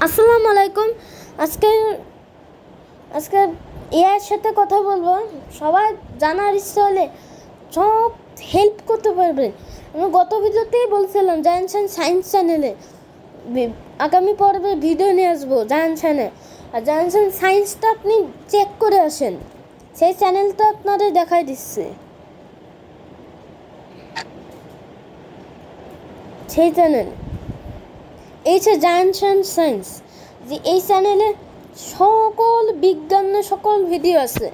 আসসালামু আলাইকুম। আজকে আজকে এআইয়ের সাথে কথা বলবো। সবাই জানার ইচ্ছা হলে সব হেল্প করতে পারবেন। আমি গত ভিডিওতেই বলছিলাম জায়ান্টস সায়েন্স চ্যানেলে আগামী পর্বে ভিডিও নিয়ে আসবো জায়ান্টসে। আর জায়ান্টস সায়েন্সটা আপনি চেক করে আসেন, সেই চ্যানেলটা আপনাদের দেখাই দিচ্ছে। সেই চ্যানেল এই যে জায়ান্টস সায়েন্স, যে এই চ্যানেলে সকল বিজ্ঞানের সকল ভিডিও আছে।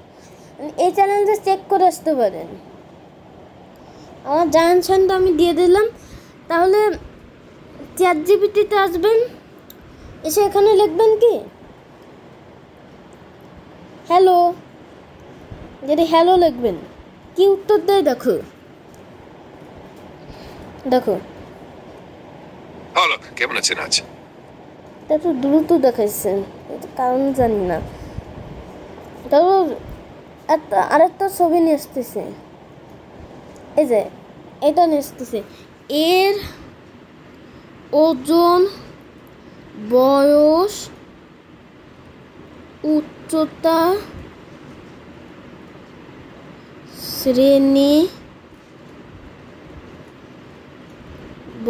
এই চ্যানেলটা চেক করে আসতে পারেন। আমার জায়ান্টস সায়েন্সটা আমি দিয়ে দিলাম। তাহলে চ্যাটজিপিটিতে আসবেন, এসে এখানে লিখবেন কি হ্যালো, যদি হ্যালো লিখবেন কি উত্তর দেয় দেখো। হ্যালো, কেমন আছেন আজ? এটা তো দ্রুত দেখাইছেন, কারণ জানি না। তারপর আরেকটা ছবি নিয়ে আসতেছে, এই যে এটা নিয়ে আসতেছে। এর ওজন, বয়স, উচ্চতা, শ্রেণী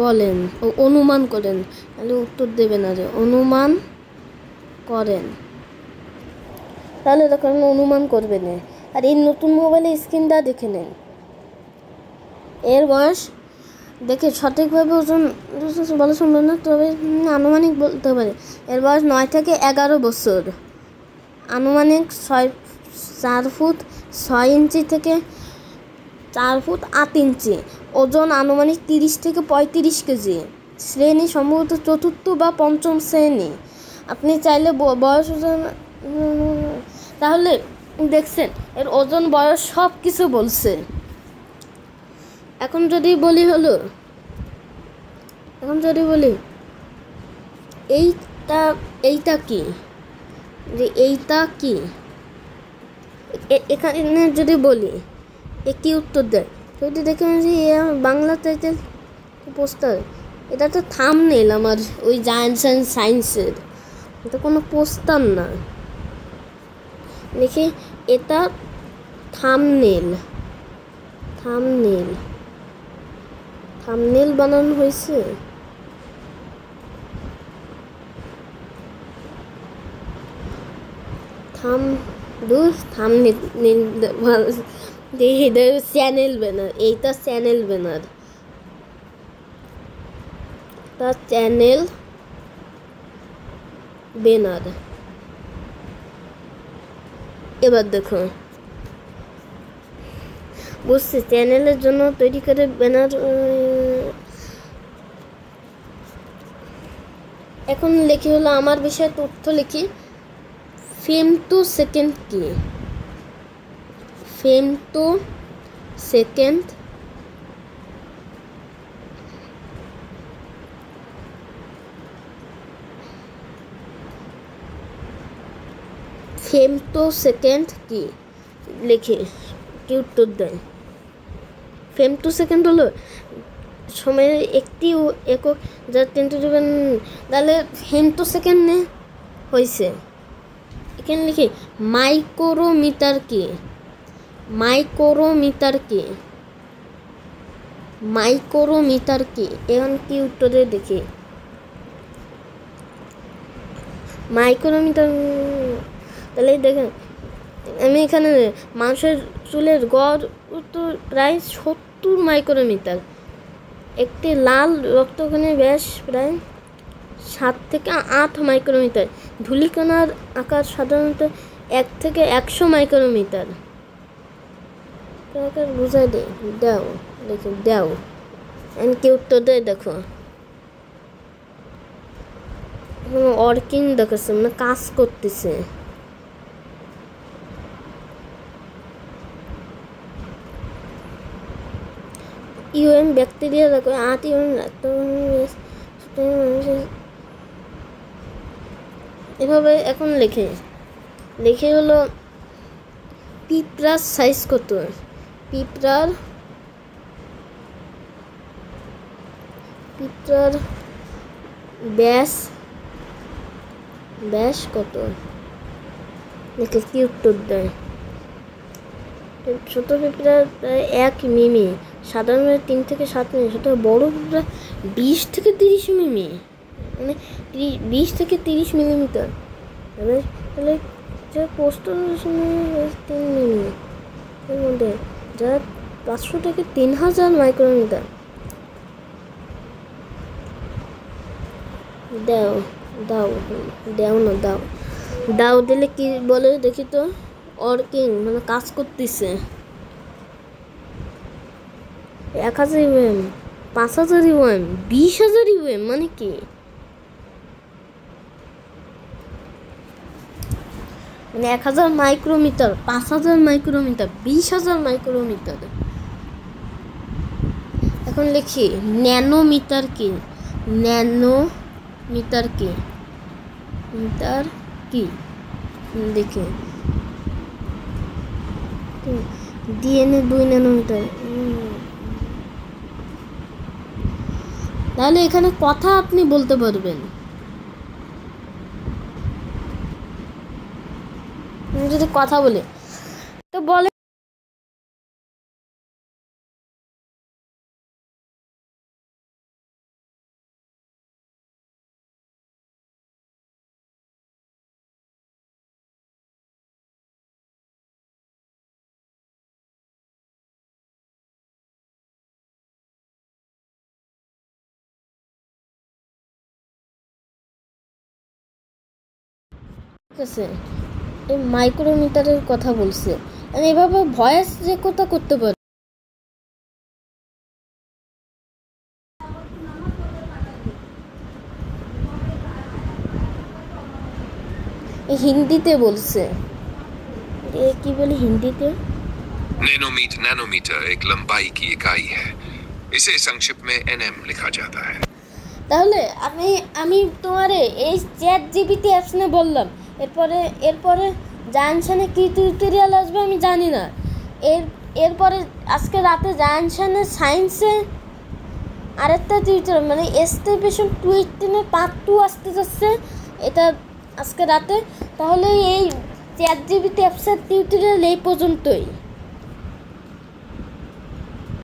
বলেন ও অনুমান করেন। তাহলে উত্তর দেবে না, যে অনুমান করেন। তাহলে তখন অনুমান করবে না। আর এই নতুন মোবাইলে স্ক্রিনটা দেখে নেন। এর বয়স দেখে সঠিকভাবে ওজন বলা সম্ভব না, তবে আনুমানিক বলতে পারে। এর বয়স 9 থেকে 11 বছর। আনুমানিক 4 ফুট 6 ইঞ্চি থেকে 4 ফুট 8 ইঞ্চি। ওজন আনুমানিক 30 থেকে 35 কেজি। শ্রেণী সম্ভবত 4র্থ বা 5ম শ্রেণী। আপনি চাইলে বয়স ওজন, তাহলে দেখছেন এর ওজন, বয়স সব কিছু বলছে। এখন যদি বলি এইটা কি, যে এইটা কি, এখানে যদি বলি এ কি উত্তর দেয়, যদি দেখে যে বাংলাতে পোস্টার, এটা তো থাম্বনেল আমার ওই জায়ান্টস সায়েন্সের, এটা কোনো পোস্টার না। দেখি এটা থাম্বনেল বানানো হয়েছে। চ্যানেল ব্যানার, এইটা চ্যানেল ব্যানার, এবার দেখো, বুঝছি চ্যানেলের জন্য তৈরি করে ব্যানার। এখন লিখি হলো আমার বিষয়ে তথ্য লিখি। ফেমটোসেকেন্ড কি? ফেমটোসেকেন্ড কি লিখে কি উত্তর দেয়। ফেমটোসেকেন্ড হলো সময়ের একটি একক, যা 10 to 7। তাহলে ফেমটোসেকেন্ড হয়েছে। এখানে লিখি মাইক্রোমিটার কি? এখন কি উত্তরে দেখি মাইক্রোমিটার। তাহলে দেখেন, আমি এখানে মানুষের চুলের গড় তো প্রায় 70 মাইক্রোমিটার। একটি লাল রক্তকণের ব্যাস প্রায় 7 থেকে 8 মাইক্রোমিটার। ধূলিকণার আকার সাধারণত 1 থেকে 100 মাইক্রোমিটার। বুঝাই দাও। কি উত্তর দেয় দেখো। অর্কিং দেখাচ্ছে, মানে কাজ করতেছে। ইউএম ব্যাকটেরিয়া দেখো, 8 ইউএম এভাবে। এখন লিখে হলো পিঁপড়ার সাইজ কত? পিঁপড়ার ব্যাস ব্যাস কত? দেখে কি উত্তর দেয়। ছোট পিঁপড়া প্রায় 1 মিমি, সাধারণ 3 থেকে 7 মিমি, ছোট বড় পিঁপড়া 20 থেকে 30 মিমি, মানে 20 থেকে 30 মিলিমিটার। তাহলে তাহলে যে পোস্টার 3 মিমি এর মধ্যে যা 500 থেকে 3000 মাইক্রোমিটার। দাও দাও দাও না দাও দাও দিলে কি বলে দেখি তো। অর্কিং মানে কাজ করতেছে। 1000 ইউএম, 5000 ইউএম, 20000 ইউএম মানে কি? মানে 1000 মাইক্রোমিটার, 5000 মাইক্রোমিটার, 20000 মাইক্রোমিটার। এখন লিখি ন্যানোমিটার কি? ন্যানোমিটার কি? মিটার কি দেখি। DNA 2 nanometre. তাহলে এখানে কথা আপনি বলতে পারবেন। যদি কথা বলে তো বলে ঠিক আছে। এই মাইক্রোমিটারের কথা বলছে, আমি এভাবে ভয়েস যে কথা করতে পারি। হিন্দিতে বলছে, এ কি বলে হিন্দিতে? नैनोमीटर एक लंबाई की इकाई है। इसे संक्षिप्त में एनएम लिखा जाता है। তাহলে আমি তোমারে এই চ্যাট জিপিটি অ্যাপস নিয়ে বললাম। এরপরে জায়ানশানে কি টিউটোরিয়াল আসবে আমি জানি না। এরপরে আজকে রাতে জায়ানশানের সায়েন্সে আরেকটা টিউটোরিয়াল, মানে এস্টিমেশন 218 পার্ট 2 আসতে যাচ্ছে, এটা আজকে রাতে। তাহলে এই চ্যাট জিপিটি অ্যাপসের টিউটোরিয়াল এই পর্যন্তই।